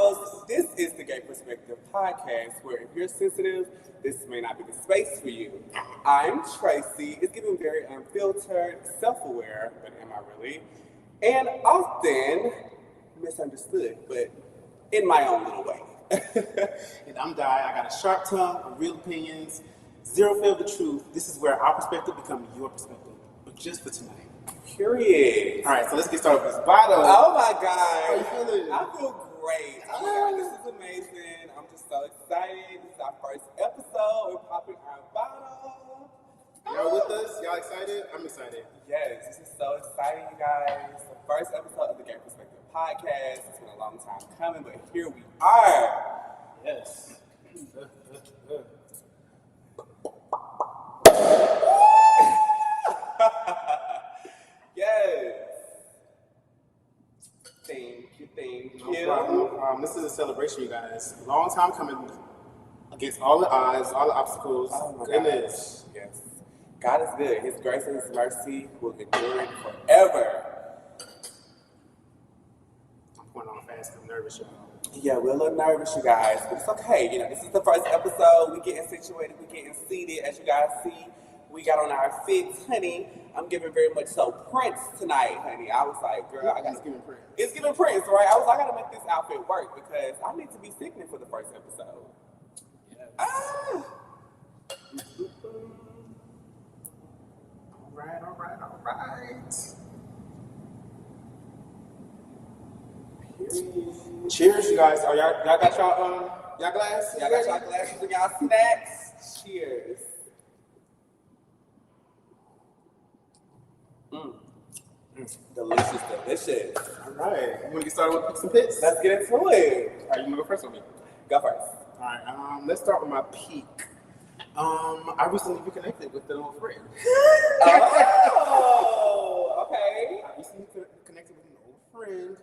host. This is the Gay Perspective Podcast, where if you're sensitive, this may not be the space for you. I'm Tracy. It's giving very unfiltered, self-aware, but am I really? And often misunderstood, but in my own little way. And I'm Di. I got a sharp tongue, real opinions, zero fear of the truth. This is where our perspective becomes your perspective, but just for tonight. Period. All right, so let's get started with this bottle. Oh my God. How you feeling? I feel great. Oh my God, this is amazing. I'm just so excited. This is our first episode. We're popping our bottle. Y'all with us? Y'all excited? I'm excited. Yes, this is so exciting, you guys. The first episode of the Gay Perspective Podcast. It's been a long time coming, but here we are. Yes. Yes. Thank you. No problem. This is a celebration, you guys. Long time coming against all the odds, all the obstacles. Oh my goodness. gosh. Yes. God is good. His grace and His mercy will endure forever. I'm going on fast. I'm nervous, y'all. Yeah, we're a little nervous, you guys, but it's okay. You know, this is the first episode. We're getting situated. We're getting seated. As you guys see, we got on our fits, honey. I'm giving very much so Prince tonight, honey. I was like, girl, I got to giving Prince. It's giving Prince, right? I got to make this outfit work because I need to be sickening for the first episode. Yes. Ah! All right. Cheers, you guys. Y'all got y'all glasses? Y'all got y'all glasses and y'all snacks? Cheers. Delicious. All right. You want to get started with some picks? Let's get into it. All right, you want to go first or me? Go first. All right. Let's start with my peak. I recently reconnected with an old friend. Oh, okay. I recently connected with an old friend.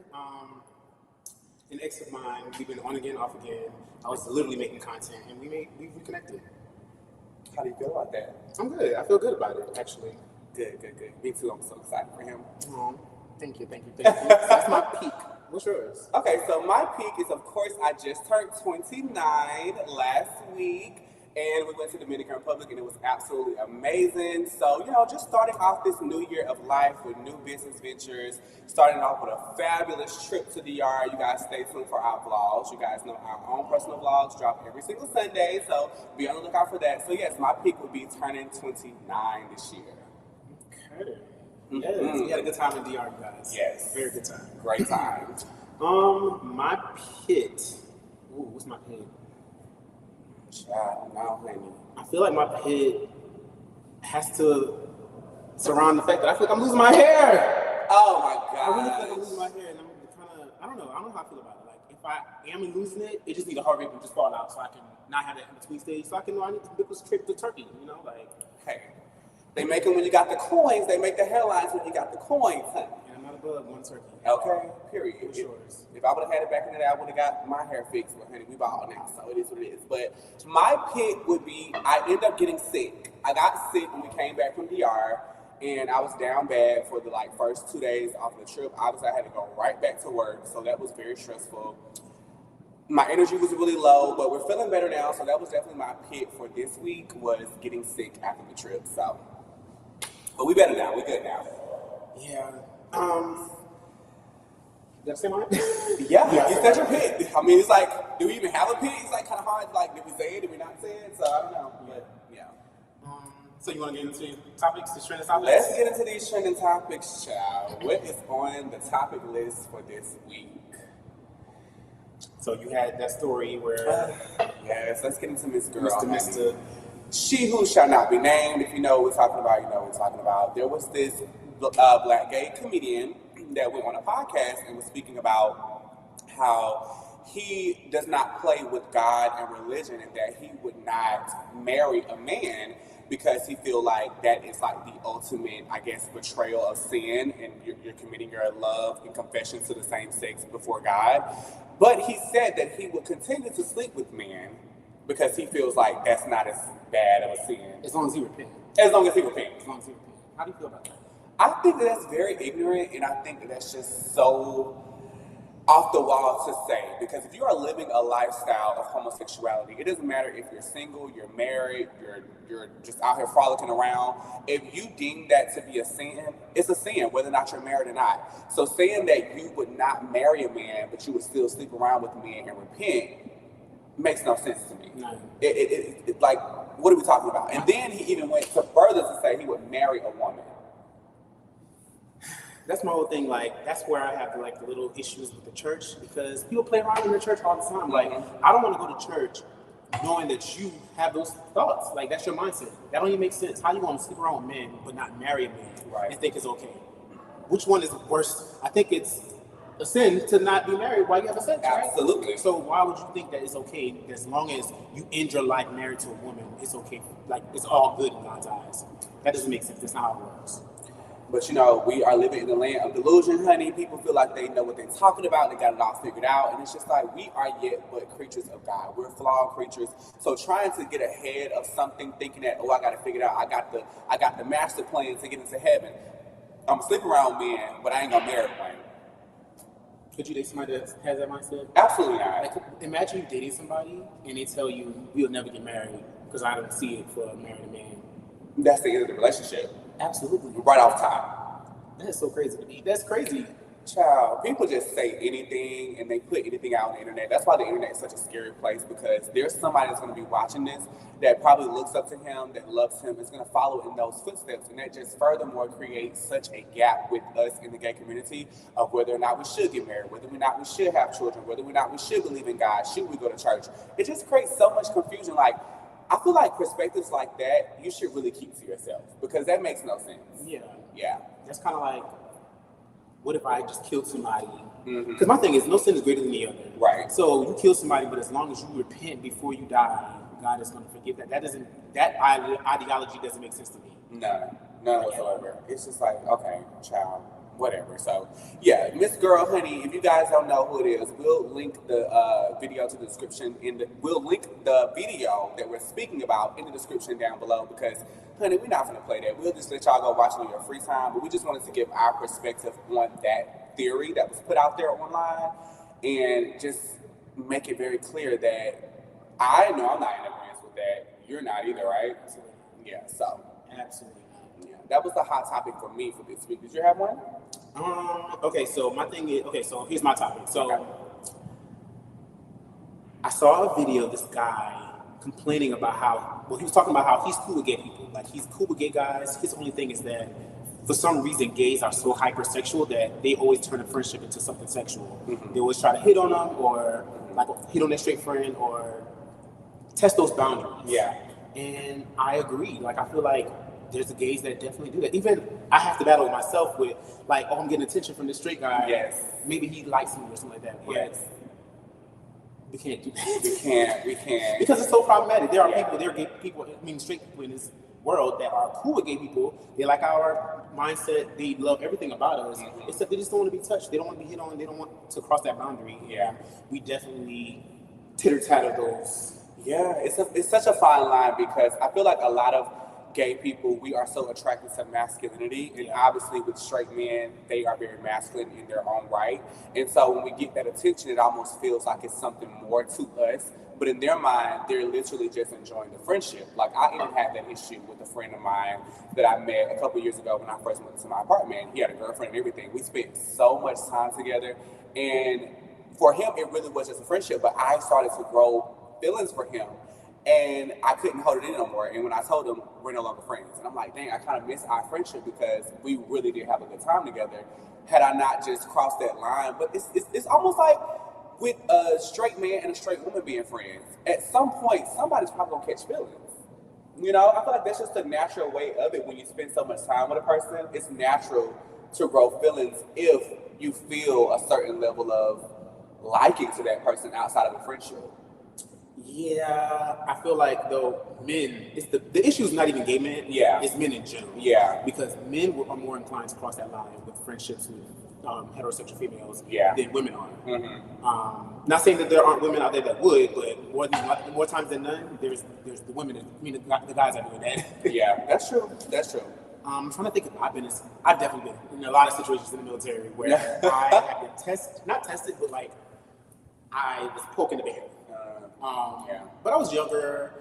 An ex of mine. We've been on again, off again. I was literally making content, and we reconnected. How do you feel about that? I'm good. I feel good about it, actually. Good. Me too. I'm so excited for him. Thank you. That's my peak. What's yours? Okay, so my peak is, of course, I just turned 29 last week, and we went to the Dominican Republic, and it was absolutely amazing. So, just starting off this new year of life with new business ventures, starting off with a fabulous trip to DR. You guys stay tuned for our vlogs. You guys know our own personal vlogs drop every single Sunday, so be on the lookout for that. So, yes, my peak would be turning 29 this year. Okay. Yes, we had a good time in DR, you guys. Yes. Very good time. Great time. My pit. Ooh, what's my pit? Child, no, honey. I feel like my pit has to surround the fact that I feel like I'm losing my hair. Oh my God. I really feel like I'm losing my hair, and I'm kind of, I don't know how I feel about it. Like, if I am losing it, it just need a hurry up and just fall out so I can not have that in between stage, so I can know I need to book this trip to Turkey, like. Hey. They make them when you got the coins. They make the hairlines when you got the coins, honey. And I'm not above one turkey. Okay, period. What's yours? If I would have had it back in the day, I would have got my hair fixed. But honey, we bald now, so it is what it is. But my pick would be, I end up getting sick. I got sick when we came back from DR, and I was down bad for the first 2 days off the trip. Obviously, I had to go right back to work, so that was very stressful. My energy was really low, but we're feeling better now, so that was definitely my pick for this week, was getting sick after the trip. So. But we better now. We good now. Yeah. Did I say mine? Yeah, you said your pick. I mean, it's like, do we even have a pick? It's kind of hard. Did we say it? Did we not say it? So I don't know. But yeah. So you want to get into topics, the trending topics? Let's get into these trending topics, child. What is on the topic list for this week? So you had that story where yes, let's get into Miss Girl. Mr. She who shall not be named. If you know what we're talking about, you know what we're talking about. There was this black gay comedian that went on a podcast and was speaking about how he does not play with God and religion, and that he would not marry a man because he feel like that is like the ultimate, I guess, betrayal of sin, and you're committing your love and confession to the same sex before God. But he said that he would continue to sleep with men because he feels like that's not as bad of a sin. As long as he repents. As long as he repents. As long as he repents. How do you feel about that? I think that that's very ignorant, and I think that that's just so off the wall to say, because because if you are living a lifestyle of homosexuality, it doesn't matter if you're single, you're married, you're just out here frolicking around. If you deem that to be a sin, it's a sin, whether or not you're married or not. So saying that you would not marry a man, but you would still sleep around with a man and repent makes no sense to me. No. It like, what are we talking about? And then he even went to further to say he would marry a woman. That's my whole thing. Like, that's where I have like the little issues with the church, because people play around in the church all the time. Like, I don't want to go to church knowing that you have those thoughts. Like, that's your mindset. That don't even make sense. How you want to sleep around with men but not marry a man and think it's okay? Which one is worse? I think it's a sin to not be married while you have a sex, right? Absolutely. So why would you think that it's okay as long as you end your life married to a woman? It's okay. Like, it's all good in God's eyes. That doesn't make sense. That's not how it works. But we are living in the land of delusion, honey. People feel like they know what they're talking about. They got it all figured out. And it's just like, we are yet but creatures of God. We're flawed creatures. So trying to get ahead of something, thinking that, I got to figure it out. I got the master plan to get into heaven. I'm sleeping around men, but I ain't going to marry one. Could you date somebody that has that mindset? Absolutely not. Like, imagine you dating somebody and they tell you, we'll never get married because I don't see it for a married man. That's the end of the relationship. Absolutely. Right off top. That's so crazy to me. That's crazy. Child, people just say anything and they put anything out on the internet. That's why the internet is such a scary place, because there's somebody that's going to be watching this that probably looks up to him, that loves him, is going to follow in those footsteps. And that just furthermore creates such a gap with us in the gay community of whether or not we should get married, whether or not we should have children, whether or not we should believe in God, should we go to church. It just creates so much confusion. Like, I feel like perspectives like that, you should really keep to yourself, because that makes no sense. Yeah. That's kind of like, what if I just killed somebody? Because my thing is, no sin is greater than the other. Right. So you kill somebody, but as long as you repent before you die, God is going to forgive that. That ideology doesn't make sense to me. None whatsoever. It's just like, okay, child, whatever. So, yeah, Miss Girl Honey, if you guys don't know who it is, we'll link the video to the description. We'll link the video that we're speaking about in the description down below, because, honey, we're not going to play that. We'll just let y'all go watch it in your free time. But we just wanted to give our perspective on that theory that was put out there online, and just make it very clear that I know I'm not in agreement with that. You're not either, right? Absolutely. Yeah, so. Absolutely. Yeah, that was the hot topic for me for this week. Did you have one? Okay, so my thing is, so here's my topic. So okay. I saw a video of this guy complaining about he was talking about how he's cool with gay people. Like, he's cool with gay guys. His only thing is that for some reason gays are so hypersexual that they always turn a friendship into something sexual. They always try to hit on them, or like hit on their straight friend, or test those boundaries. Yeah. And I agree. Like, I feel like there's the gays that definitely do that. Even I have to battle with myself with, like, I'm getting attention from this straight guy. Yes. Maybe he likes me or something like that. But yes. We can't do that. We can't. Because it's so problematic. There are gay people, straight people in this world that are cool with gay people. They like our mindset. They love everything about us. Except they just don't want to be touched. They don't want to be hit on. They don't want to cross that boundary. Yeah. We definitely titter-tatter those. Yeah, it's such a fine line, because I feel like a lot of gay people, we are so attracted to masculinity, and obviously with straight men, they are very masculine in their own right. And so when we get that attention, it almost feels like it's something more to us. But in their mind, they're literally just enjoying the friendship. Like, I even had that issue with a friend of mine that I met a couple years ago when I first went to my apartment. He had a girlfriend and everything. We spent so much time together, and for him, it really was just a friendship. But I started to grow feelings for him, and I couldn't hold it in no more. And when I told him, we're no longer friends, and I'm like, dang, I kind of miss our friendship, because we really did have a good time together. Had I not just crossed that line. But it's almost like with a straight man and a straight woman being friends, at some point somebody's probably gonna catch feelings. You know, I feel like that's just the natural way of it. When you spend so much time with a person, it's natural to grow feelings if you feel a certain level of liking to that person outside of a friendship. Yeah, I feel like, though, men, it's the issue is not even gay men. Yeah. It's men in general. Yeah. Because men are more inclined to cross that line with friendships with heterosexual females than women are. Not saying that there aren't women out there that would, but more times than none, there's the women, the guys are doing that. Yeah, that's true. That's true. I'm trying to think if I've definitely been in a lot of situations in the military where I have been not tested, but like, I was poking the bear. Yeah. But I was younger.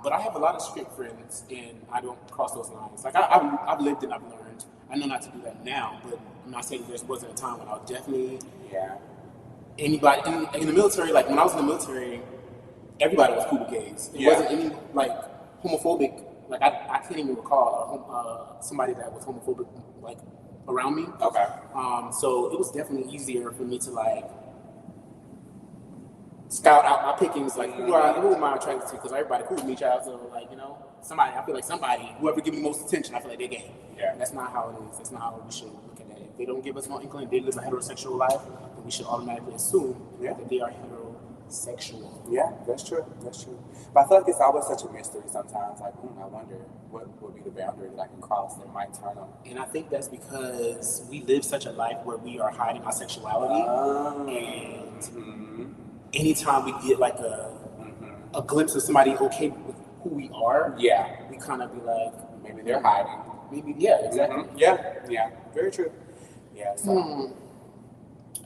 But I have a lot of strict friends, and I don't cross those lines. Like I've lived and I've learned. I know not to do that now, but I'm not saying there wasn't a time when I was definitely anybody in the military. Like when I was in the military, everybody was cool with gays. It wasn't any like homophobic. Like I can't even recall somebody that was homophobic like around me. Okay. So it was definitely easier for me to like scout out my pickings, like who am I attracted to? Because everybody cool with me, child. So like somebody, I feel like somebody, whoever give me most attention, I feel like they're gay. Yeah. And that's not how it is. That's not how we should look at it. If they don't give us no inkling they live a heterosexual life, then we should automatically assume that they are heterosexual. Yeah, that's true. That's true. But I feel like it's always such a mystery sometimes. Like, I wonder what would be the boundary that I can cross that might turn on. And I think that's because we live such a life where we are hiding our sexuality, and anytime we get like a glimpse of somebody okay with who we are, we kind of be like, maybe they're hiding. Maybe, exactly. Yeah, very true. Yeah. So.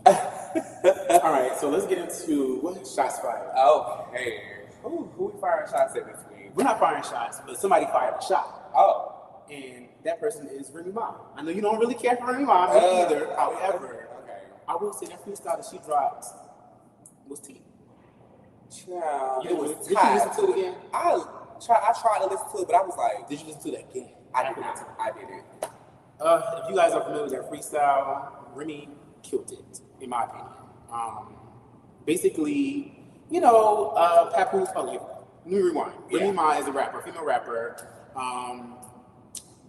All right, so let's get into shots fired. Okay. Who we firing shots at this week? We're not firing shots, but somebody fired a shot. Oh. And that person is Remy Ma. I know you don't really care for Remy Ma either. However, I will say that freestyle that she dropped was tea. Yeah, it was. Did you listen to it again? I tried to listen to it, but I was like, did you listen to that again? I didn't. If you guys are familiar with that freestyle, Remy killed it, in my opinion. Basically, Papoose. Let me rewind. Remy Ma is a rapper, female rapper,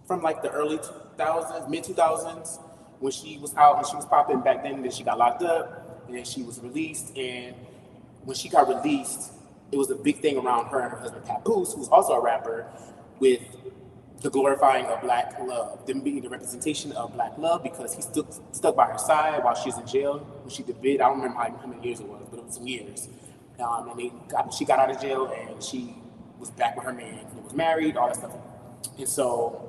from like the early 2000s, mid 2000s, when she was out and she was popping back then. Then she got locked up, and then she was released. And when she got released, it was a big thing around her and her husband Papoose, who's also a rapper, with the glorifying of black love, them being the representation of black love, because he stuck by her side while she was in jail when she did bid. I don't remember how many years it was, but it was some years. And she got out of jail and she was back with her man. They was married, all that stuff. And so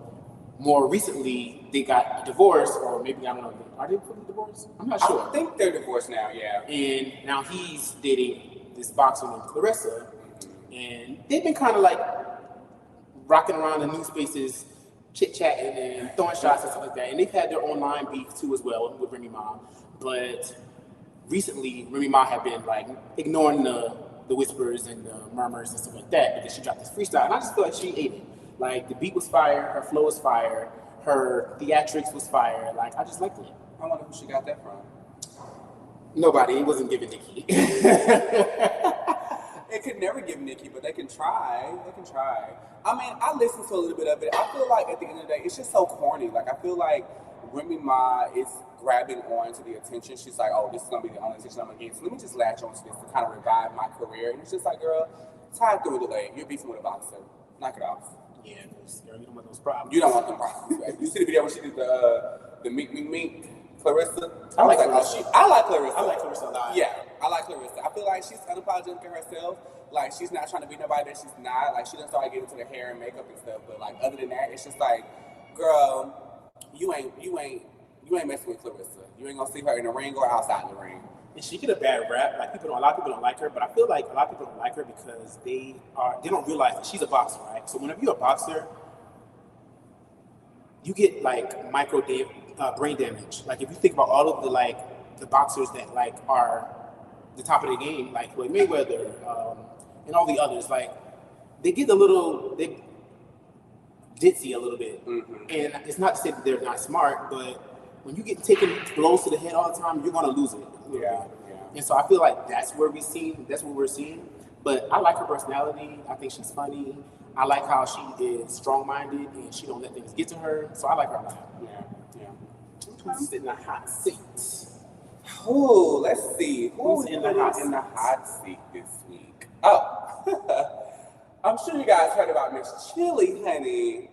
more recently, they got a divorce, or maybe, I don't know, are they fully divorced? I'm not sure. I think they're divorced now, yeah. And now he's dating this boxer named Clarissa, and they've been kind of like rocking around the new spaces, chit-chatting and throwing shots and stuff like that. And they've had their online beef too as well with Remy Ma. But recently, Remy Ma had been like ignoring the whispers and the murmurs and stuff like that, because she dropped this freestyle. And I just feel like she ate it. Like, the beat was fire, her flow was fire, her theatrics was fire. Like, I just liked it. I wonder who she got that from. Nobody. It wasn't giving Nicki. It could never give Nicki, but they can try. I mean, I listened to a little bit of it. I feel like at the end of the day, it's just so corny. Like, I feel like Remy Ma is grabbing on to the attention. She's like, oh, this is going to be the only attention I'm going to get. So let me just latch on to this to kind of revive my career. And it's just like, girl, tie through the leg. You're beefing with a boxer. Knock it off. Yeah, girl, you don't want those problems. You don't want them problems. Right? You see the video when she did the meet Clarissa? I like Clarissa. I like Clarissa. I like Clarissa a lot. Yeah, I like Clarissa. I feel like she's unapologetic in herself. Like, she's not trying to be nobody that she's not. Like, she doesn't start getting into the hair and makeup and stuff. But like, other than that, it's just like, girl, you ain't messing with Clarissa. You ain't gonna see her in the ring or outside the ring. And she get a bad rap. Like, a lot of people don't like her, but I feel like a lot of people don't like her because they don't realize that she's a boxer, right? So whenever you're a boxer, you get like brain damage. Like, if you think about all of the boxers that like are the top of the game, like Mayweather, and all the others, like, they get they ditzy a little bit. Mm-hmm. And it's not to say that they're not smart, but when you get taking blows to the head all the time, you're gonna lose it. Yeah. And so I feel like that's what we're seeing. But I like her personality. I think she's funny. I like how she is strong-minded and she don't let things get to her. So I like her a lot. Yeah. Who's in the hot seat? Oh, let's see. Who's in the hot seat this week? Oh, I'm sure you guys heard about Miss Chili, honey.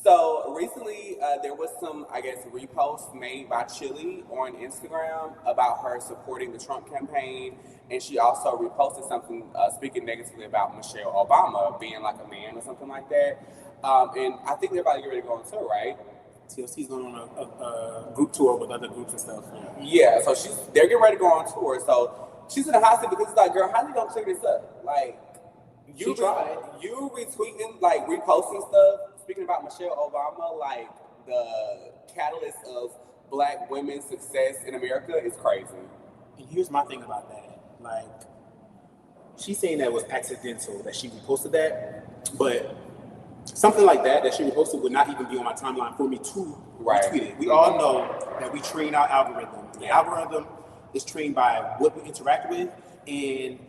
So recently, there was some, I guess, reposts made by Chili on Instagram about her supporting the Trump campaign, and she also reposted something speaking negatively about Michelle Obama being like a man or something like that. And I think they're about to get ready to go on tour, right? TLC's going on a group tour with other groups and stuff. Yeah, so they're getting ready to go on tour. So she's in the hot seat because it's like, girl, how you gonna clear this up? Like, you tried. You retweeting, like reposting stuff. Speaking about Michelle Obama, like the catalyst of Black women's success in America is crazy. And here's my thing about that. Like, she's saying that it was accidental that she reposted that, but something like that she reposted would not even be on my timeline for me to retweet it. We all know that we train our algorithm. The algorithm is trained by what we interact with, and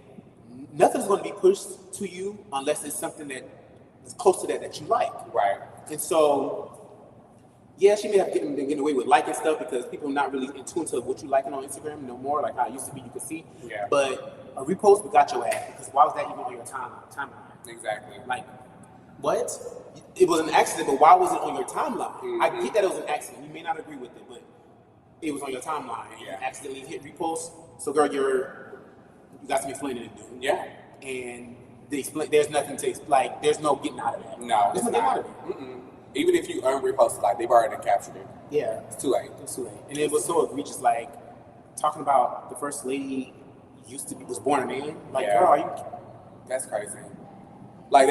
nothing's going to be pushed to you unless it's something that is close to that you like. Right. And so, yeah, she may have been getting away with liking stuff because people are not really in tune to what you liking on Instagram no more, like how it used to be. You could see. Yeah. But a repost would got your ass because why was that even on your timeline? Exactly. Like, what? It was an accident, but why was it on your timeline? I get that it was an accident. You may not agree with it, but it was on your timeline. And you accidentally hit repost. So, girl, you got some explaining to do. Yeah. And there's nothing to like. There's no getting out of that. No, there's no getting out of it. Even if you unreposted, like they've already captured it. Yeah, it's too late. It's too late. And it was so egregious. Like talking about the first lady was born a man. Like, girl, are you? That's crazy. Like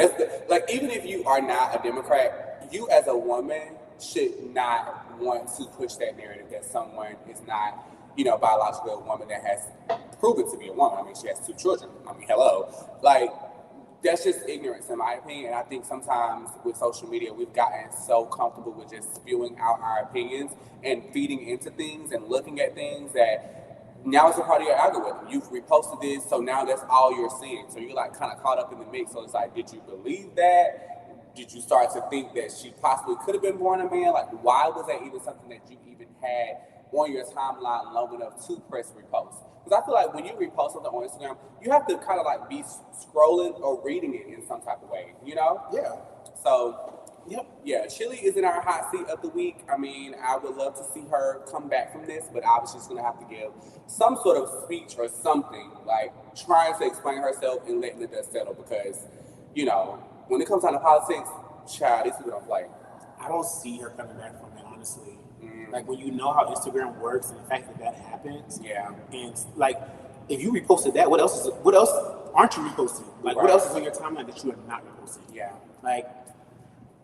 like even if you are not a Democrat, you as a woman should not want to push that narrative that someone is not, biologically a woman that has proven to be a woman. I mean, she has 2 children. I mean, hello. Like, that's just ignorance in my opinion. And I think sometimes with social media, we've gotten so comfortable with just spewing out our opinions and feeding into things and looking at things that now it's a part of your algorithm. You've reposted this, so now that's all you're seeing. So you're like kind of caught up in the mix. So it's like, did you believe that? Did you start to think that she possibly could have been born a man? Like, why was that even something that you even had on your timeline long enough to press repost? Because I feel like when you repost something on Instagram, you have to kind of like be scrolling or reading it in some type of way, Yeah. So, yeah, Chili is in our hot seat of the week. I mean, I would love to see her come back from this, but obviously she's going to have to give some sort of speech or something, like trying to explain herself and letting the dust settle because, when it comes down to politics, child, these people don't play. I don't see her coming back from it, honestly. Like, when you know how Instagram works and the fact that happens. Yeah. And, like, if you reposted that, what else aren't you reposting? Like, what else is on your timeline that you are not reposting? Yeah. Like,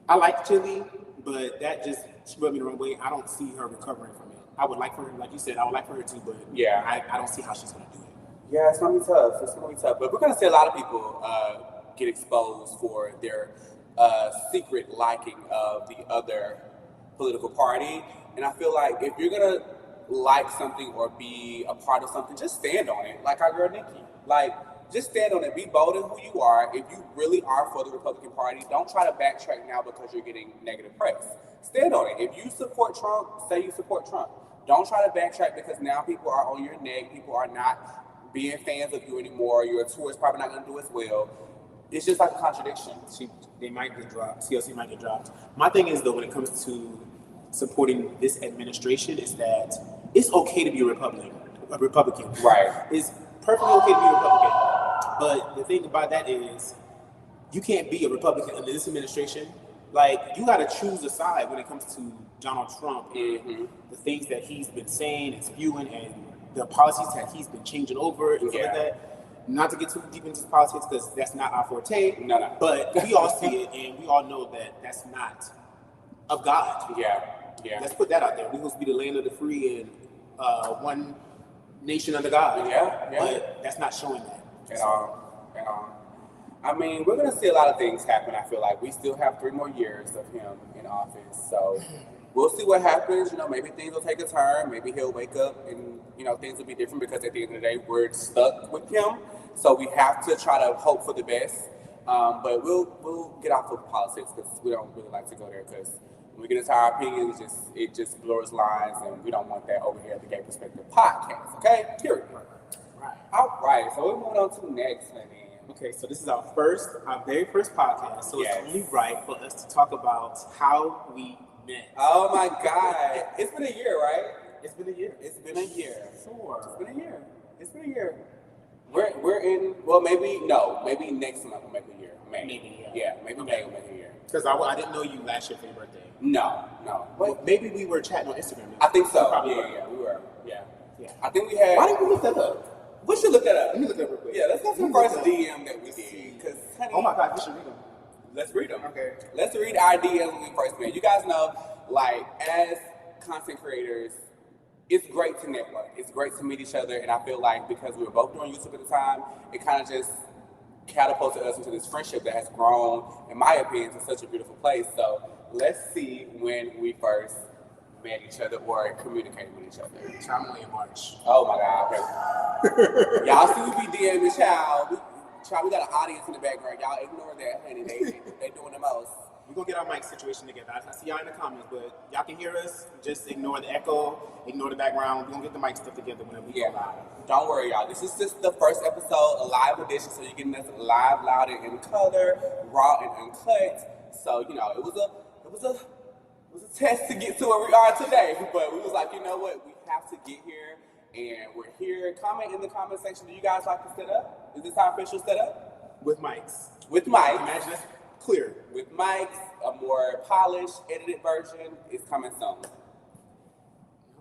I like Chili, but that just rubbed me the wrong way. I don't see her recovering from it. I would like for her, like you said, I would like for her to, but I don't see how she's going to do it. Yeah, it's going to be tough. It's going to be tough. But we're going to see a lot of people get exposed for their secret liking of the other political party. And I feel like if you're going to like something or be a part of something, just stand on it. Like our girl Nikki. Like, just stand on it. Be bold in who you are. If you really are for the Republican Party, don't try to backtrack now because you're getting negative press. Stand on it. If you support Trump, say you support Trump. Don't try to backtrack because now people are on your neck. People are not being fans of you anymore. Your tour is probably not going to do as well. It's just like a contradiction. They might get dropped. CLC might get dropped. My thing is, though, when it comes to supporting this administration, is that it's okay to be a Republican. Right. It's perfectly okay to be a Republican. But the thing about that is, you can't be a Republican under this administration. Like, you got to choose a side when it comes to Donald Trump and the things that he's been saying and spewing and the policies that he's been changing over and stuff like that. Not to get too deep into politics because that's not our forte. No. But we all see it and we all know that that's not of God. Yeah. Let's put that out there. We're supposed to be the land of the free and one nation under God. Yeah. But that's not showing that. At all. I mean, we're going to see a lot of things happen. I feel like we still have 3 more years of him in office. So we'll see what happens. Maybe things will take a turn. Maybe he'll wake up and, things will be different because at the end of the day, we're stuck with him. So we have to try to hope for the best. But we'll get off of politics because we don't really like to go there because when we get into our opinions, it just blurs lines and we don't want that over here at the Gay Perspective Podcast. Okay? Period. Right. All right. So we're moving on to next, honey. Okay, so this is our very first podcast, so It's only right for us to talk about how we met. Oh my God. It's been a year, right? It's been a year. It's been a year. Sure. It's been a year. We're in, well, maybe next month will make a year. Maybe. Yeah, maybe May will make a year. Because I didn't know you last year for your birthday. No. Well, maybe we were chatting on Instagram. I think so. Probably Yeah, we were. Yeah. Yeah. I think we had. Why didn't we look that up? We should look that up. Let me look that real quick. Yeah, let's go to the first DM that we did. Because, honey, oh my God, you should read them. let's read them. Okay. Let's read our DMs when we first met. You guys know, like, as content creators, it's great to network. It's great to meet each other. And I feel like because we were both doing YouTube at the time, it kind of just catapulted us into this friendship that has grown, in my opinion, to such a beautiful place. So let's see when we first met each other or communicated with each other. I'm only in March. Oh my God. Okay. Y'all see we be DMing child. We got an audience in the background. Y'all ignore that, honey. They doing the most. We're going to get our mic situation together. I see y'all in the comments, but y'all can hear us. Just ignore the echo, ignore the background. We're going to get the mic stuff together whenever we go live. Don't worry, y'all. This is just the first episode, a live edition, so you're getting us live, loud, and in color, raw and uncut. So, you know, it was a test to get to where we are today. But we was like, you know what? We have to get here, and we're here. Comment in the comment section. Do you guys like the setup? Is this our official setup? With mics. With mics. Imagine it's clear. With mics, a more polished, edited version is coming soon.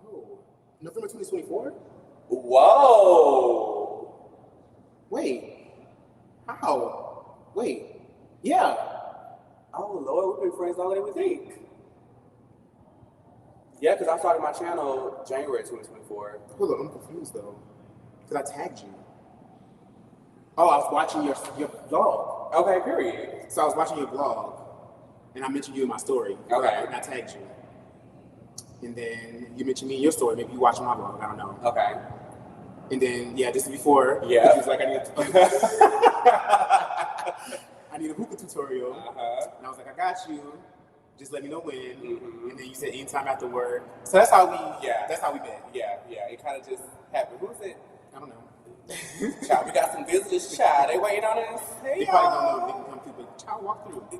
Oh, November 2024? Whoa! Wait. How? Wait. Yeah. Oh Lord, we've been friends longer than we think. Yeah, because I started my channel January 2024. Hold on, I'm confused though. Because I tagged you. Oh, I was watching your vlog. Okay, period. So I was watching your vlog, and I mentioned you in my story. Okay. And I tagged you. And then you mentioned me in your story. Maybe you watching my vlog. I don't know. Okay. And then, yeah, this is before. Yeah. He was like, I need a hookah tutorial. And I was like, I got you. Just let me know when. Mm-hmm. And then you said anytime after work. So that's how we. Yeah. That's how we met. Yeah. It kind of just happened. Who is it? I don't know. Child, we got some visitors. Child, they waiting on us. Hey, they probably don't know if they can come through, but child, walk through. Do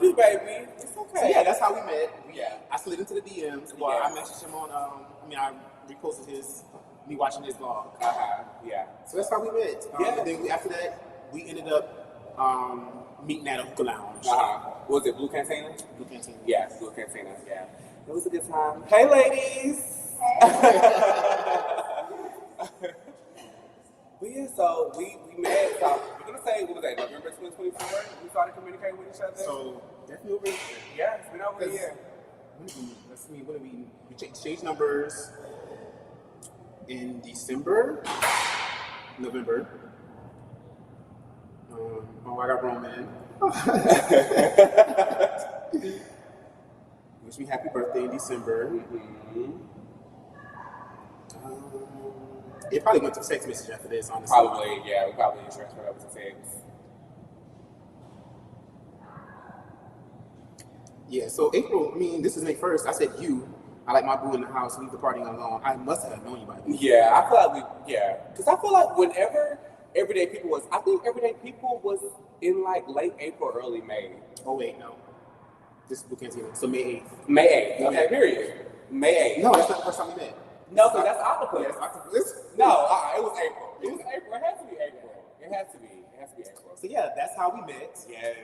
you, baby? It's okay. So yeah, that's how we met. Yeah. I slid into the DMs. Well, I messaged him on. I reposted me watching his vlog. Yeah. So that's how we met. Yeah. And then after that, we ended up meeting at a hookah lounge. Was it Blue Cantina? Blue Cantina. Yeah, Blue Cantina. Yeah. It was a good time. Hey, ladies. But yeah, so we met. So we're gonna say, what was that? November 2024. We started communicating with each other. So definitely over. Yeah, it's been over a year. Let's see. What did we exchanged numbers in December, November. Oh, I got Roman. Wish me happy birthday in December. Mm-hmm. It probably went to text message after this, honestly. Probably, yeah. We probably transferred over to text. Yeah, so April, this is May 1st. I said I like my boo in the house, leave the party alone. I must have known you by then. Yeah, I feel like because I feel like whenever Everyday People was in like late April, early May. Oh, wait, no. This is Blue Cantina. So May 8th. May 8th. Okay, period. May 8th. No, that's not the first time we met. No, because that's Octopus. Yes, Octopus. No, it was April. It was April. It has to be April. It has to be April. So yeah, that's how we met. Yes.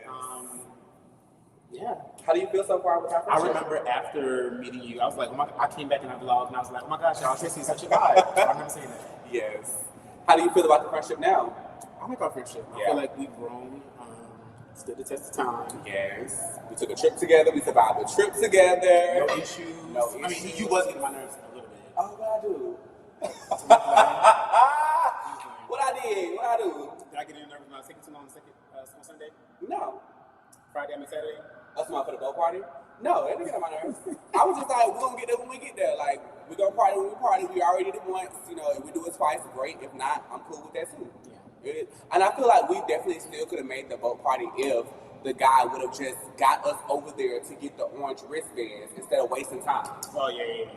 Yeah. How do you feel so far with our friendship? I remember after meeting you, I was like, I came back in our vlog and I was like, oh my gosh, y'all, Tracy's such a guy. I remember saying that. Yes. How do you feel about the friendship now? I like our friendship. Yeah. I feel like we've grown, stood the test of time. Yes. We took a trip together. We survived the trip together. No issues. You was getting my nerves a little bit. Oh, what I do? What I do? Did I get any nervous when I was taking too long on Sunday? No. Friday, Saturday? Us for the boat party? No, that didn't get on my nerves. I was just like, we're going to get there when we get there. Like, we're going to party when we party. We already did it once. If we do it twice, great. If not, I'm cool with that too. Yeah. And I feel like we definitely still could have made the boat party if the guy would have just got us over there to get the orange wristbands instead of wasting time. Oh, yeah.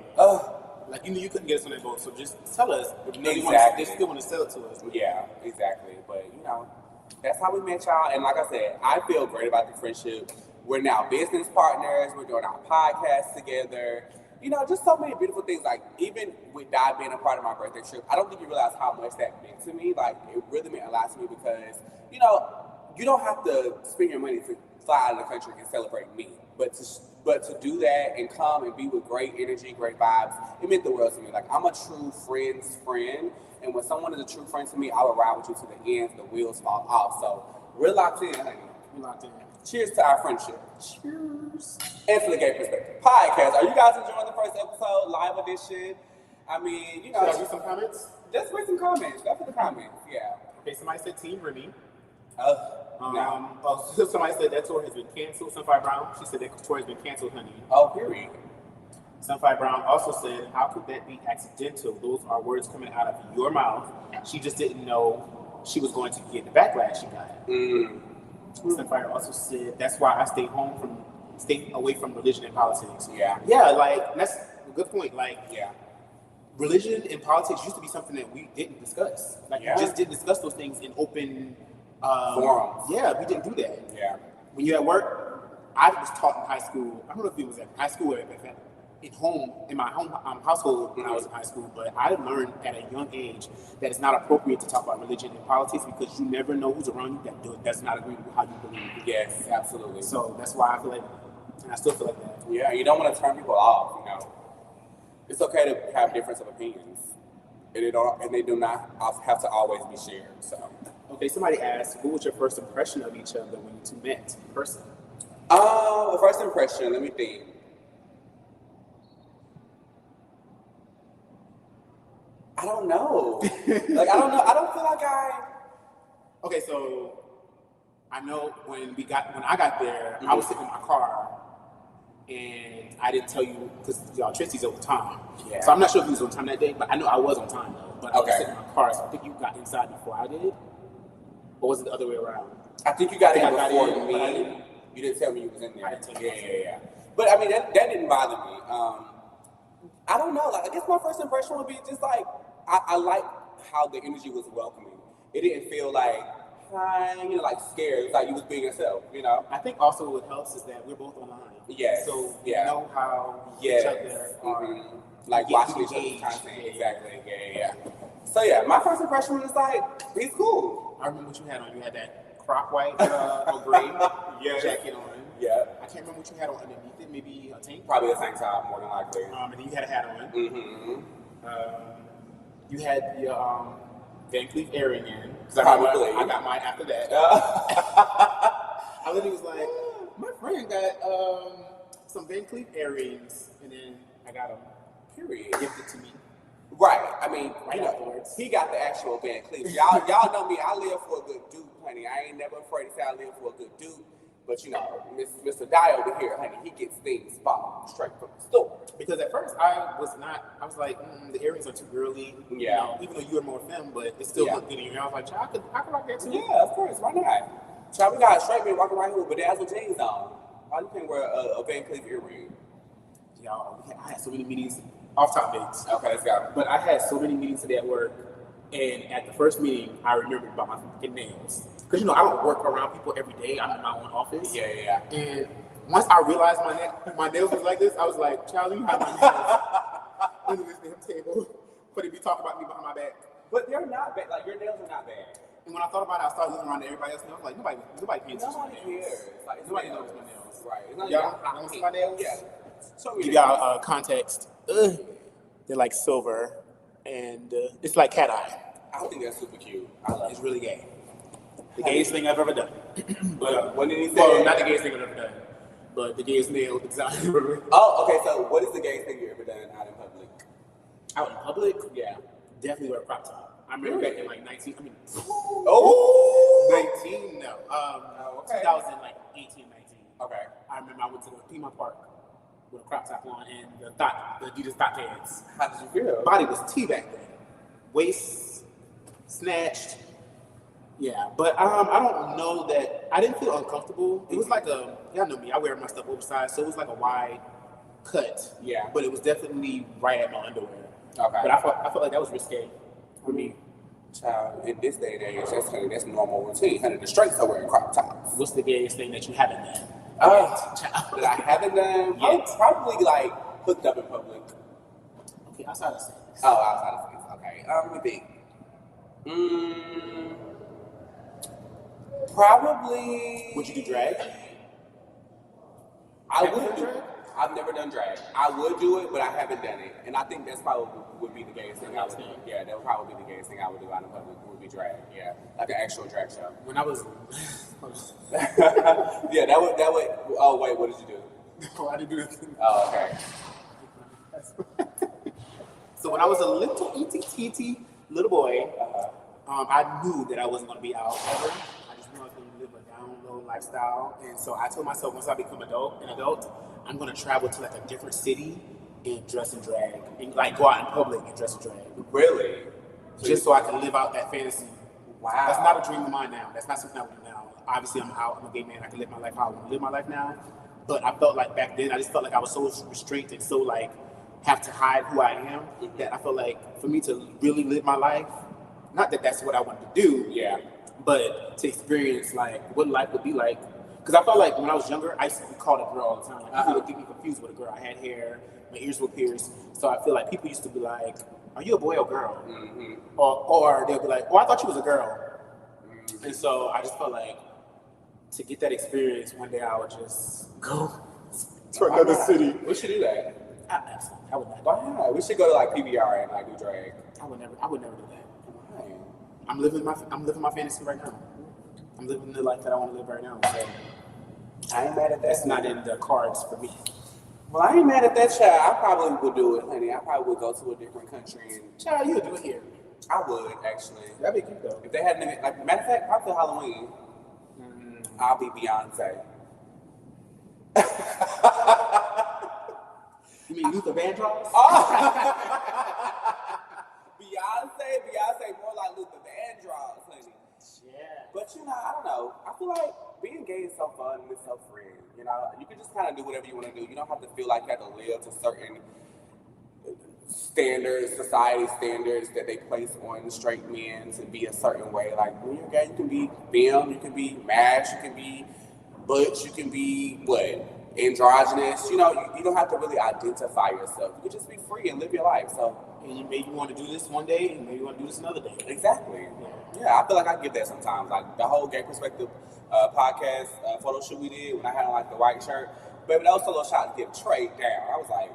Like, you couldn't get us on that boat, so just tell us. They still want to sell it to us. Yeah, exactly. But, that's how we met y'all. And like I said, I feel great about the friendship. We're now business partners. We're doing our podcast together. Just so many beautiful things. Like, even with Di being a part of my birthday trip, I don't think you realize how much that meant to me. Like, it really meant a lot to me because, you don't have to spend your money to fly out of the country and celebrate me. But But to do that and come and be with great energy, great vibes, it meant the world to me. Like, I'm a true friend's friend. And when someone is a true friend to me, I will ride with you to the end, the wheels fall off. So we're locked in, honey. We locked in. Cheers to our friendship. Cheers. And to the Gay Perspective Podcast. Are you guys enjoying the first episode, live edition? I mean, you know. Should I read some comments? Just read some comments. Go for the comments, yeah. Okay, somebody said Team Remy. No. Somebody said that tour has been canceled. Sunfire Brown, she said that tour has been canceled, honey. Oh, period. Sunfire Brown also said, how could that be accidental? Those are words coming out of your mouth. She just didn't know she was going to get the backlash she got. Sunfire also said, that's why I stay away from religion and politics. Yeah. Yeah, like, that's a good point. Like, yeah. Religion and politics used to be something that we didn't discuss. Like, we just didn't discuss those things in open forums. Yeah, we didn't do that. Yeah. When you're at work, I was taught in high school. I don't know if it was at high school or in my home household when I was in high school, but I learned at a young age that it's not appropriate to talk about religion and politics because you never know who's around you that does not agree with how you believe. Yes, absolutely. So that's why I feel like, and I still feel like that. Yeah, you don't want to turn people off, you know. It's okay to have difference of opinions, and they do not have to always be shared. So, okay, somebody asked, what was your first impression of each other when you two met in person? The first impression. Let me think. I don't know. Like, I don't know. I don't feel like I. Okay, so I know when I got there, I was sitting in my car. And I didn't tell you because y'all Tristy's on time. Yeah. So I'm not sure if he was on time that day, but I know I was on time though. But I was sitting in my car, so I think you got inside before I did. Or was it the other way around? I think you got in before me. You didn't tell me you was in there. I didn't tell you. Yeah. But I mean, that didn't bother me. I don't know. Like, I guess my first impression would be just like I like how the energy was welcoming. It didn't feel like you know, like scared. It's like you was being yourself, you know. I think also what helps is that we're both online. Yes. So we know how each other are. Like watching each other's content. Exactly. Yeah. So yeah, my first impression was like, he's cool. I remember what you had on. You had that crop white or gray jacket on. Yeah. I can't remember what you had on underneath it. Maybe a tank. Probably a tank top, more than likely. And then you had a hat on. You had your Van Cleef earring in. I got mine after that. I literally was like, my friend got some Van Cleef earrings, and then I got them. Period. Gifted to me. Right. I mean, right afterwards. He got the actual Van Cleef. Y'all know me. I live for a good dude, honey. I ain't never afraid to say I live for a good dude. But you know, Mr. Dye over here, honey, he gets things bought straight from the store. Because at first I was like, the earrings are too girly. Yeah. You know, even though you were more femme, but it still looked good in your hair. I was like, child, I could rock that too. Yeah, of course. Why not? Child, we got a straight man walking around here with bedazzled jeans on. Why you can't wear a Van Cleef earring? Y'all, I had so many meetings, off-top dates. Okay, let's go. But I had so many meetings today at work, and at the first meeting, I remembered about my fucking nails. Because, you know, I don't work around people every day. I'm in my own office. Yeah. And once I realized my nails was like this, I was like, Charlie, you have my nails under this damn table. But if you talk about me behind my back. But they're not bad. Like, your nails are not bad. And when I thought about it, I started looking around at everybody else's nails. Like, nobody pays attention to my Nobody nails. cares. Like, Nobody knows my nails. Right. Y'all want to see my nails? Yeah. Give y'all context. They're like silver, and it's like cat eye. I think that's super cute. I love it. It's really gay. The gayest thing I've ever done. But what did he say? Well, not the gayest thing I've ever done, but the gayest nail design. Oh, okay. So, what is the gayest thing you ever done out in public? Out in public? Yeah. Definitely wear a crop top. I remember back in like 19. I mean, 19? No. Okay. 2018, 19. Okay. I remember I went to the Piedmont Park with a crop top on and the Adidas thought pants. How did you feel? Body was T back then. Waist snatched. Yeah, but I don't know that I didn't feel uncomfortable. It was like y'all know me, I wear my stuff oversized, so it was like a wide cut. Yeah. But it was definitely right at my underwear. Okay. But I felt like that was risque for me. Child, in this day and age, that's normal routine. Honey, the straights are wearing crop tops. What's the gayest thing that you haven't done? That I haven't done? Probably like hooked up in public. Okay, outside of sex. Oh, outside of sex. Okay. Let me think. Probably. Would you do drag? I would. I've never done drag. I would do it, but I haven't done it. And I think that's probably would be the gayest thing I would do. Yeah, that would probably be the gayest thing I would do out in public would be drag. Yeah, like an actual drag show. When I was, yeah, that would. Oh wait, what did you do? oh, I didn't do that. Oh, okay. So when I was a little itty little boy, I knew that I wasn't going to be out ever. I just knew I was going to live a down low lifestyle, and so I told myself once I become an adult, I'm going to travel to like a different city and dress in drag, and like go out in public and dress in drag. Really? Just so I can live out that fantasy. Wow. That's not a dream of mine now. That's not something I would do now. Obviously, I'm out. I'm a gay man. I can live my life how I want to live my life now. But I felt like back then, I just felt like I was so restrained and so like have to hide who I am that I felt like for me to really live my life, not that that's what I wanted to do, Yeah. but to experience like what life would be like. Because I felt like when I was younger, I used to be called a girl all the time. Like people would get me confused with a girl. I had hair, my ears were pierced, so I feel like people used to be like, "Are you a boy or girl?" Or they'll be like, "Oh, I thought you was a girl." And so I just felt like to get that experience, one day I would just go to another city. We should do that. I would not. Why? We should go to like PBR and like do drag. I would never do that. Why? I'm living my fantasy right now. I'm living the life that I want to live right now. So I ain't mad at that. that's not in the cards for me. Well, I ain't mad at that, child. I probably would do it, honey. I probably would go to a different country and Child, you would do it here. I would actually. That'd be cute though. If they had like matter of fact, after Halloween, I'll be Beyonce. You mean Luther Vandross? Beyonce, more like Luther Vandross, honey. Yeah. But I don't know. I feel like being gay is so fun and it's so free. You can just kind of do whatever you want to do. You don't have to feel like you have to live to certain standards, society standards that they place on straight men to be a certain way. Like when you're gay, you can be femme, you can be mash, you can be butch, you can be androgynous. You don't have to really identify yourself. You can just be free and live your life. So. And you maybe want to do this one day, and maybe you want to do this another day. Exactly. Yeah, I feel like I get that sometimes. Like the whole Gay Perspective podcast photo shoot we did when I had on like the white shirt. Baby, that was a little shot to get Trey down. I was like,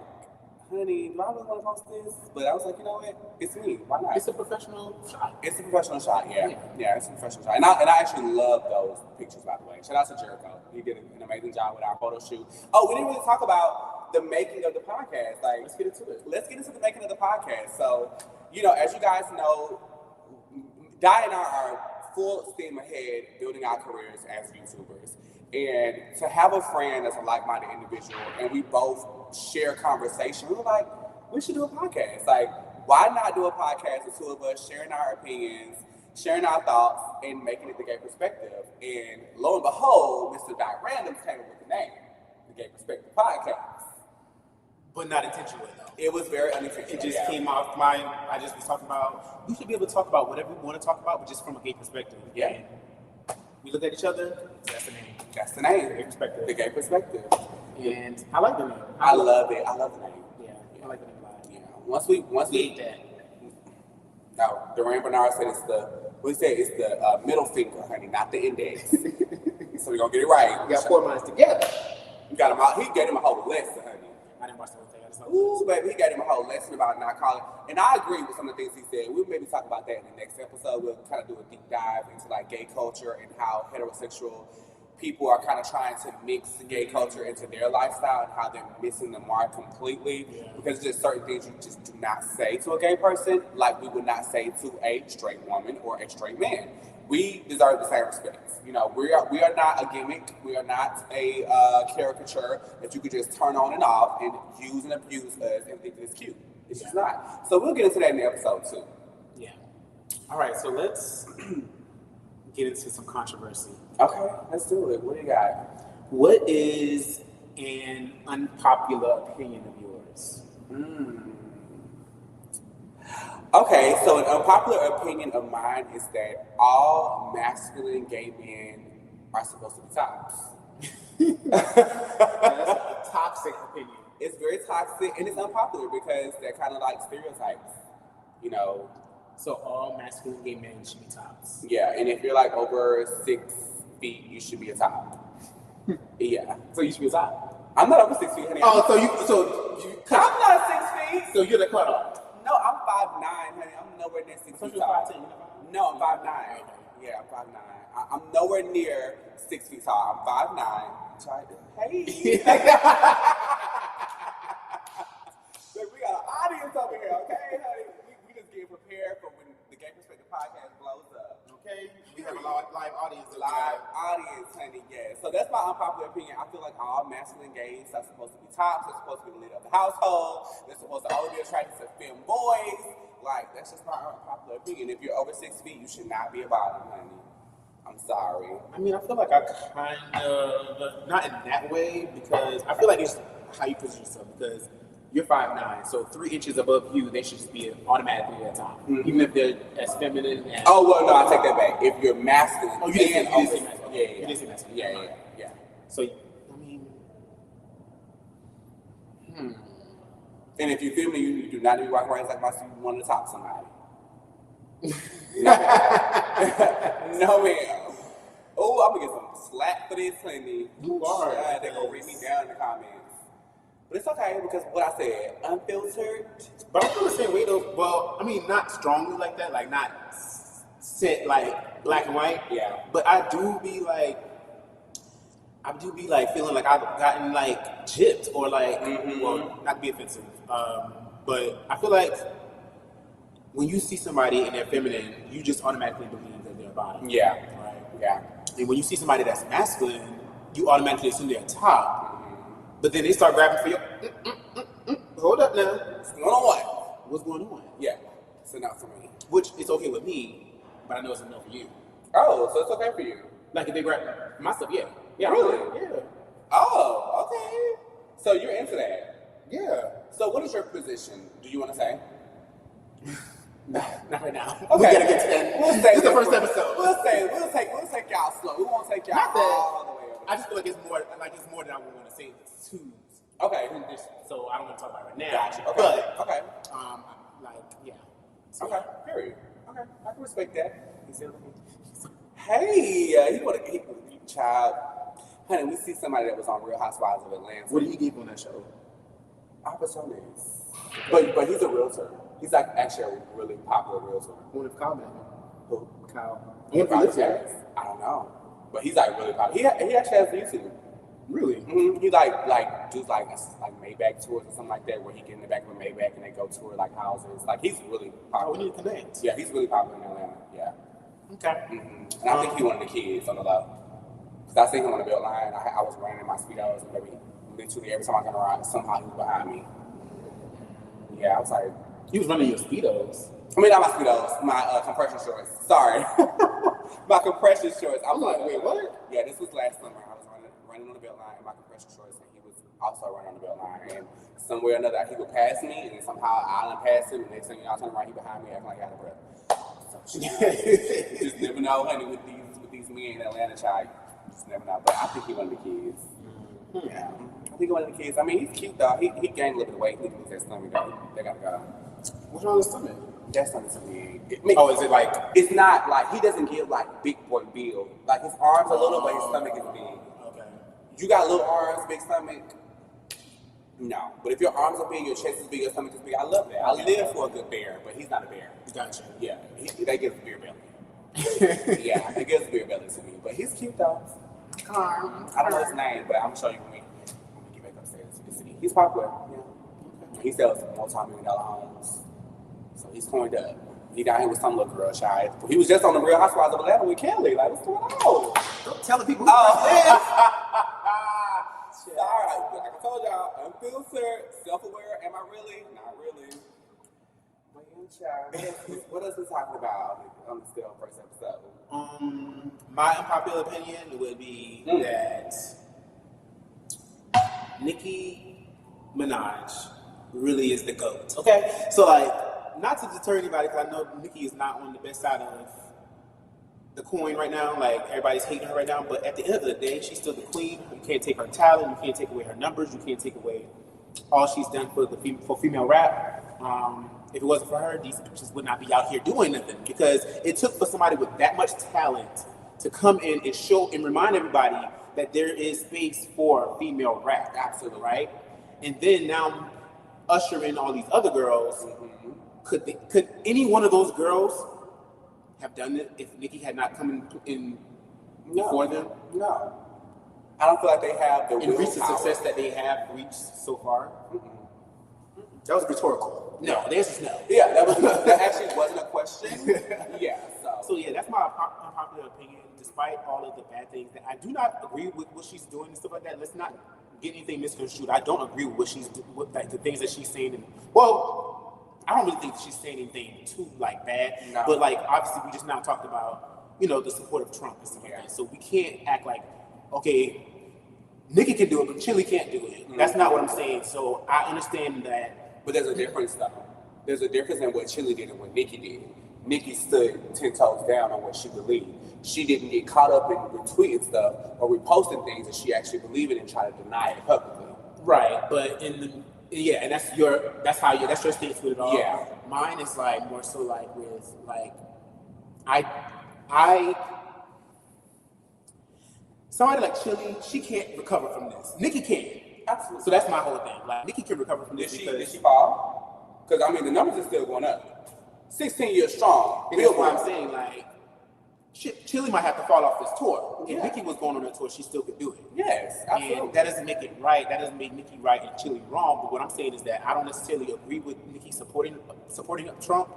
honey, do I really want to post this? But I was like, you know what? It's me. Why not? It's a professional shot. It's a professional shot, yeah. Yeah, it's a professional shot. And I actually love those pictures, by the way. Shout out to Jericho. He did an amazing job with our photo shoot. Oh, we didn't really talk about the making of the podcast. Like, let's get into it. Let's get into the making of the podcast. So, as you guys know, Di and I are full steam ahead building our careers as YouTubers. And to have a friend that's a like-minded individual and we both share conversation, we were like, we should do a podcast. Like, why not do a podcast, the two of us sharing our opinions, sharing our thoughts, and making it the Gay Perspective? And lo and behold, Mr. Dot Random came up with the name, the Gay Perspective Podcast. But not intentionally, though. It was very unintentional. It just came off my. I just was talking about. We should be able to talk about whatever we want to talk about, but just from a gay perspective. Yeah. And we look at each other. That's the name. That's the name. The Gay Perspective. The Gay Perspective. And I like the name. I love it. I love the name. Yeah. I like the name a lot. Yeah. Once we ate that. No, Duran Bernard said it's the middle finger, honey, not the index. So we're gonna get it right. We got 4 months together. You got him out. He gave him a whole lesson, honey. I didn't watch the whole thing. I just Ooh, baby, he gave him a whole lesson about not calling. And I agree with some of the things he said. We'll maybe talk about that in the next episode. We'll kind of do a deep dive into like gay culture and how heterosexual people are kind of trying to mix the gay culture into their lifestyle and how they're missing the mark completely. Yeah. Because there's certain things you just do not say to a gay person like we would not say to a straight woman or a straight man. We deserve the same respect. We are not a gimmick. We are not a caricature that you could just turn on and off and use and abuse us and think it's cute. It's just not. So we'll get into that in the episode too. Yeah. All right. So let's get into some controversy. Okay, let's do it. What do you got? What is an unpopular opinion of yours? Okay, so an unpopular opinion of mine is that all masculine gay men are supposed to be tops. That's a toxic opinion. It's very toxic and it's unpopular because they're kind of like stereotypes, So all masculine gay men should be tops. Yeah, and if you're like over 6 feet, you should be a top. Yeah. So you should be a top. I'm not over 6 feet, honey. Oh, I'm not 6 feet. So you're the cutoff. No, I'm 5'9", honey. I'm nowhere near 6 feet tall. 5'10". No, I'm 5'9". Yeah, I'm 5'9". I'm nowhere near 6 feet tall. I'm 5'9". Hey. Look, we got an audience over here, okay, honey? We just get prepared for when the Gay Perspective podcast blows up. Okay. We have a live audience. Live audience, honey, yeah. So that's my unpopular opinion. I feel like all masculine gays are supposed to be tops. They're supposed to be the leader of the household. They're supposed to only be attracted to femme boys. Like, that's just my unpopular opinion. If you're over 6 feet, you should not be a bottom, honey. I'm sorry. I mean, I feel like I kind of, not in that way, because I feel like it's how you position yourself, because you're 5'9", so 3 inches above you, they should just be automatically at the top. Mm-hmm. Even if they're as feminine as... Oh, well, no, I take that back. If you're masculine... Oh, you didn't say masculine. Yeah. You didn't say masculine. Yeah. So, I mean... And if you're feminine, you do not need to walk around like my you want to top somebody. No, ma'am. Oh, I'm going to get some slack for this, honey. You are. They're going to read me down in the comments. But it's okay, because what I said, unfiltered. But I feel the same way, though. Well, I mean, not strongly like that, like not set like black and white. Yeah. But I do be like feeling like I've gotten like gypped or like, well, not to be offensive, but I feel like when you see somebody and they're feminine, you just automatically believe that they're a bottom. Yeah. Right? Yeah. And when you see somebody that's masculine, you automatically assume they're top. But then they start grabbing for your. Hold up now. What's going on? What's going on? Yeah. It's enough for me. Which is okay with me, but I know it's enough for you. Oh, so it's okay for you? Like if they grab my stuff, yeah. Yeah. Really? Yeah. Oh, okay. So you're into that? Yeah. So what is your position? Do you want to say? Not right now. Okay. We gotta get to that. We'll say this is the first episode. We'll take y'all slow. We won't take y'all Not that. all the way over. I just feel like it's more than I would want to say to. Okay. So I don't want to talk about it right now. Gotcha. Okay. But, okay. Yeah. So, okay. Period. Okay. I can respect that. He said, hey, you want to child. Honey, we see somebody that was on Real Housewives of Atlanta. what did he give on that show? Opportunities. But he's a realtor. He's like actually a really popular realtor. What if Kyle met him? Who? Kyle. He lives here. I don't know. But he's like really popular. He actually has YouTube. Really? Mm-hmm. He like does like Maybach tours or something like that, where he get in the back of a Maybach and they go tour like houses. Like he's really popular. Oh, we need to connect. Yeah, he's really popular in Atlanta. Yeah. Okay. Mm-hmm. And I think he one of the kids on the low. Cause I seen him on the build line. I was running in my speedos and maybe literally every time I come around, somehow he was behind me. Yeah, I was like, he was running your speedos. I mean, not my speedos, my compression shorts. Sorry, my compression shorts. I was like, wait, what? Yeah, this was last summer. I was running on the belt line in my compression shorts, and he was also running on the belt line. And somewhere or another, he would pass me, and then somehow I'll pass him. And next thing you know, I turn around, he behind me, acting like he out of breath. So, you just never know, honey, with these men in Atlanta, child. You just never know. But I think he one of the kids. Yeah, I think he one of the kids. I mean, he's cute though. He gained a little bit of weight. He lose that stomach though. They gotta go. What's wrong with his stomach? That stomach's too big. Oh, is it like? It's not like he doesn't give like big boy build. Like his arms are little, but his stomach is big. Okay. You got little arms, big stomach. No, but if your arms are big, your chest is big, your stomach is big, I love that. I live for a good bear, but he's not a bear. Gotcha. Yeah, they give beer belly. Yeah, he gives beer belly to me, but he's cute though. I don't know his name, but I'm gonna show you when we get back upstairs to the city. He's popular. Yeah. He sells multi-million-dollar homes, so he's coined up. He down here with some little girl child. He was just on the Real Housewives of Atlanta with Kelly. Like, what's going on? Don't tell the people. Sorry, like I told y'all, unfiltered, self-aware. Am I really? Not really. But yeah, child. What else we talking about on the still first episode? My unpopular opinion would be that Nicki Minaj really is the GOAT. Okay, so like, not to deter anybody, because I know Nicki is not on the best side of the coin right now. Like, everybody's hating her right now, but at the end of the day, she's still the queen. You can't take her talent, you can't take away her numbers, you can't take away all she's done for female rap. If it wasn't for her, these bitches would not be out here doing nothing, because it took for somebody with that much talent to come in and show and remind everybody that there is space for female rap. Absolutely. Right? And then now usher in all these other girls. Could any one of those girls have done it if Nicki had not come in before them? No. I don't feel like they have the and reach the willpower. success that they have reached so far. That was rhetorical. No, the answer is no. Yeah, that actually wasn't a question. Yeah, so yeah, that's my unpopular opinion. Despite all of the bad things, that I do not agree with what she's doing and stuff like that. Let's not get anything misconstrued. I don't agree with what she's with, like the things that she's saying. And well, I don't really think she's saying anything too like bad. No. But like obviously, we just now talked about the support of Trump and stuff like that. So we can't act like okay, Nicki can do it, but Chili can't do it. That's not what I'm saying. So I understand that. But there's a difference, though. There's a difference in what Chili did and what Nicki did. Nicki stood 10 toes down on what she believed. She didn't get caught up in retweeting stuff or reposting things that she actually believed in and try to deny it publicly. Right, but and that's your stance with it all. Yeah. Mine is like more so like with like somebody like Chili, she can't recover from this. Nicki can. Absolutely. So that's my whole thing. Like Nicki can recover from this Did she fall? Because I mean the numbers are still going up. 16 years strong. And that's why I'm saying like Chili might have to fall off this tour. If Nicki was going on that tour, she still could do it. Yes, absolutely. And that doesn't make it right. That doesn't make Nicki right and Chili wrong. But what I'm saying is that I don't necessarily agree with Nicki supporting Trump.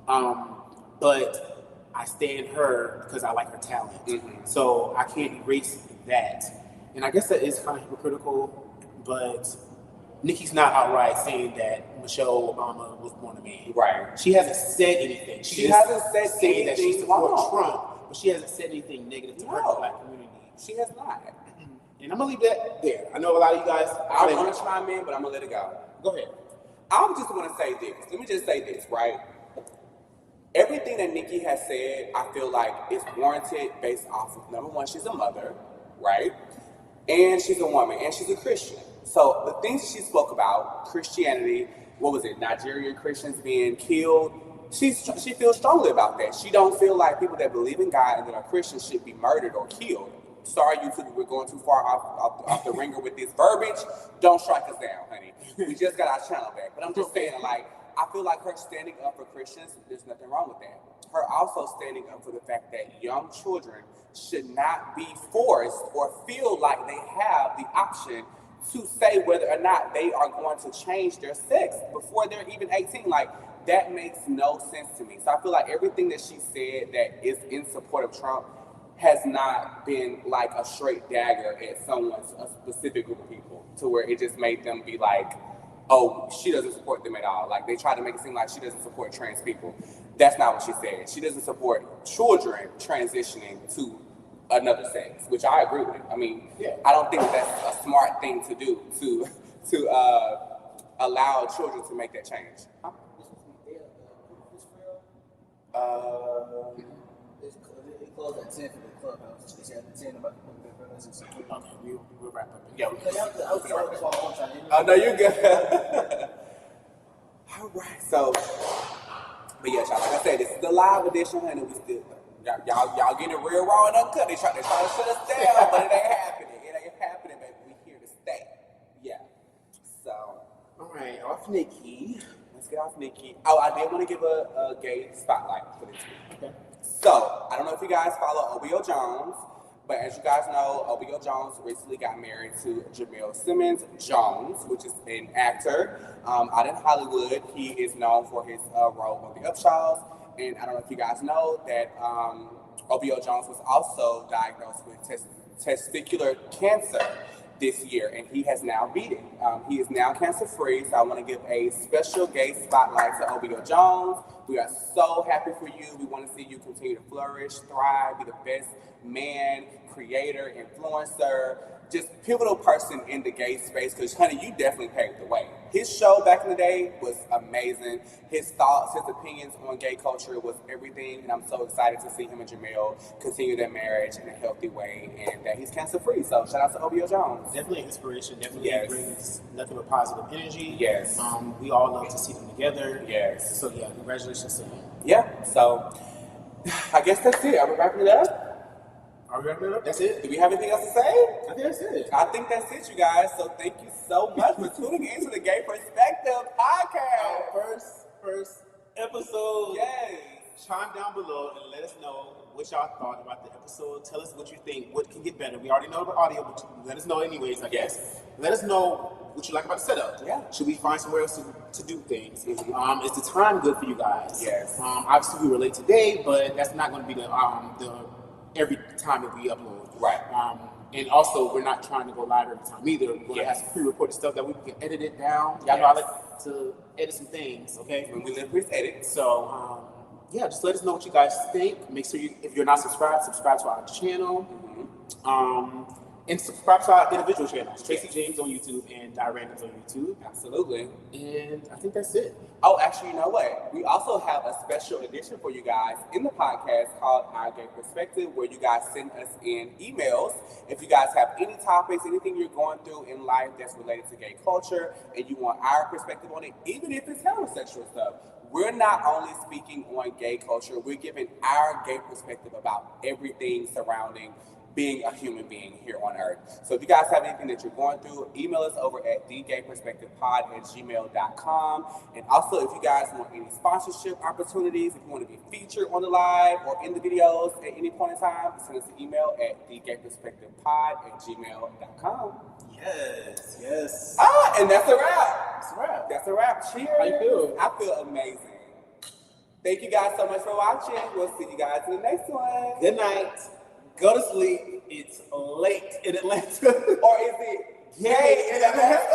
But I stand her because I like her talent. So I can't erase that. And I guess that is kind of hypocritical. But Nicki's not outright saying that Michelle Obama was born a man. Right. She hasn't said anything. She hasn't said anything that she supports wrong. Trump, but she hasn't said anything negative to her black community. She has not. And I'm gonna leave that there. I know a lot of you guys. I want to chime in, but I'm gonna let it go. Go ahead. I'm just gonna say this. Let me just say this, right? Everything that Nicki has said, I feel like is warranted based off of number one, she's a mother, right? And she's a woman, and she's a Christian. So the things that she spoke about, Christianity, Nigerian Christians being killed, she feels strongly about that. She don't feel like people that believe in God and that are Christians should be murdered or killed. Sorry, YouTube, we're going too far off the ringer with this verbiage. Don't strike us down, honey. We just got our channel back. But I'm just saying, like, I feel like her standing up for Christians, there's nothing wrong with that. Her also standing up for the fact that young children should not be forced or feel like they have the option to say whether or not they are going to change their sex before they're even 18. Like, that makes no sense to me. So I feel like everything that she said that is in support of Trump has not been like a straight dagger at a specific group of people to where it just made them be like, oh, she doesn't support them at all. Like, they try to make it seem like she doesn't support trans people. That's not what she said. She doesn't support children transitioning to another sex, which I agree with. I mean, I don't think that's a smart thing to do to allow children to make that change. Huh? It closed at 10 for the clubhouse. They said 10 about Okay, we'll wrap up. Yeah. Oh, no, you're good. All right, so, but yeah, y'all, like I said, this is the live edition, honey. We still, y'all getting real raw and uncut. They try to shut us down, but it ain't happening. It ain't happening, baby. We here to stay. Yeah. So, all right, off Nicki. Let's get off Nicki. Oh, I did want to give a gay spotlight for this week. Okay. So, I don't know if you guys follow OBO Jones, but as you guys know, OBO Jones recently got married to Jamil Simmons Jones, which is an actor out in Hollywood. He is known for his role on The Upshaws. And I don't know if you guys know that OBO Jones was also diagnosed with testicular cancer this year, and he has now beat it. He is now cancer-free, so I want to give a special gay spotlight to OBO Jones. We are so happy for you. We want to see you continue to flourish, thrive, be the best man, creator, influencer, just pivotal person in the gay space, because, honey, you definitely paved the way. His show back in the day was amazing. His thoughts, his opinions on gay culture was everything, and I'm so excited to see him and Jamil continue their marriage in a healthy way, and that he's cancer-free. So shout out to OBO Jones. Definitely inspiration. Definitely Yes. brings nothing but positive energy. Yes. We all love to see them together. Yes. So yeah, congratulations to him. Yeah, so I guess that's it. Are we wrapping it up? Are we wrapping it up? That's it? Do we have anything else to say? I think that's it. I think that's it, you guys. So thank you so much for tuning into the Gay Perspective podcast. Our first episode. Yes. Chime down below and let us know what y'all thought about the episode. Tell us what you think. What can get better? We already know the audio, but let us know anyways, I guess. Let us know what you like about the setup. Yeah. Should we find somewhere else to do things? Is the time good for you guys? Yes. Obviously, we relate today, but that's not going to be the every time that we upload. Right. And also, we're not trying to go live every time either. We're going to have some pre-recorded stuff that we can edit it down. Y'all know I like to edit some things, okay? When we live, we edit. So, yeah, just let us know what you guys think. Make sure if you're not subscribed to our channel. And subscribe to our individual channels. Tracy James on YouTube and Die Randoms on YouTube. Absolutely. And I think that's it. Oh, actually, you know what? We also have a special edition for you guys in the podcast called Our Gay Perspective, where you guys send us in emails. If you guys have any topics, anything you're going through in life that's related to gay culture, and you want our perspective on it, even if it's heterosexual stuff, we're not only speaking on gay culture, we're giving our gay perspective about everything surrounding being a human being here on earth. So if you guys have anything that you're going through, email us over at thegayperspectivepod@gmail.com. And also, if you guys want any sponsorship opportunities, if you want to be featured on the live or in the videos at any point in time, send us an email at thegayperspectivepod@gmail.com. Yes. And that's a wrap. That's a wrap. That's a wrap. Cheers. How you feel? I feel amazing. Thank you guys so much for watching. We'll see you guys in the next one. Good night. Go to sleep. It's late in Atlanta. Or is it gay in Atlanta?